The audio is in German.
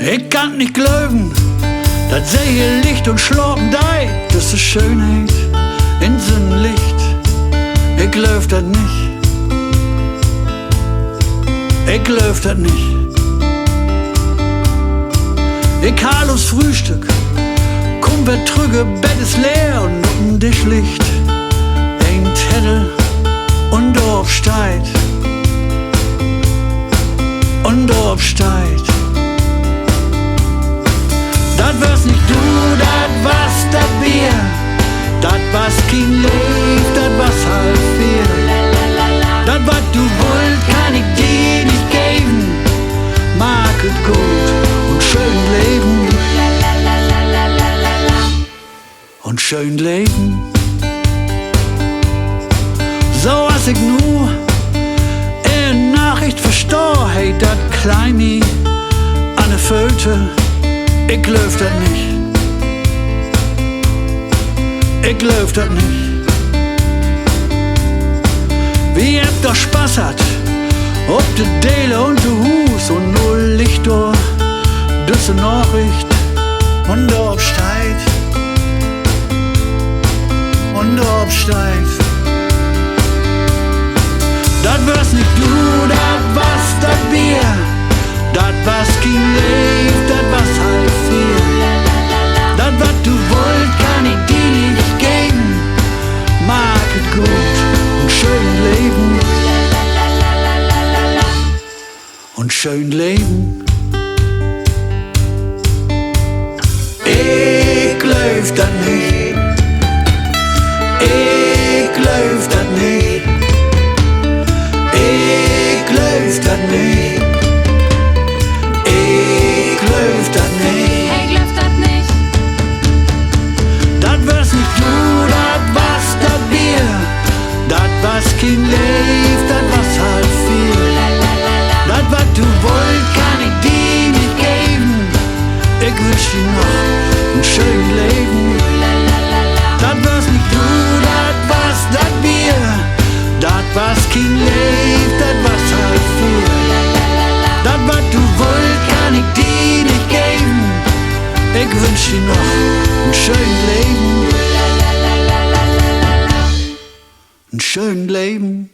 Ich kann nicht glauben, dass sehe Licht und schlafen dei, das ist Schönheit in Sonnenlicht. Ich glaub das nicht, ich glaub das nicht. Ich hal aufs Frühstück, komm wer trüge, Bett ist leer und um dich liegt ein Tettel und dort steigt, und dort steigt. Dat war's nicht du, dat war's dat Bier, dat war's kein Lieb, dat war's halb vier. Dat wat du wollt, kann ich dir nicht geben, mag es gut und schön leben, und schön leben. So was ich nur in Nachricht versteh, hey, dat Kleini an de Föte, ich glaub dat nicht, ich glaub dat nicht. Wie ihr doch Spaß hat, ob de Dele und de Hus und null Licht durch düsse Nachricht und dort steigt, und dort steigt. Dat war's nicht du, dat war's dat Bier, dat war's kein Lieb, dat war's halb vier. Dat wat du wollt, kann ich dir nicht geben, mag es gut und schön leben, und schön leben. Ich glaub dat nicht, ich glaub dat nicht, ich glaub dat nicht, ich glaub dat nicht. Ich glaub dat nicht. Dat war's nicht du, dat war's dat Bier, dat war's kein Lieb, dat war's halb vier. Dat wat du wollt, kann ich dir nicht geben, ich wünsch dir noch ein schön Leben. Dat war's nicht du, dat war's dat Bier, dat war's kein Lieb, dat war's halb vier. Dat wat du wollt, kann ich dir nicht geben, ich wünsch dir noch ein schön Leben, ein schön Leben.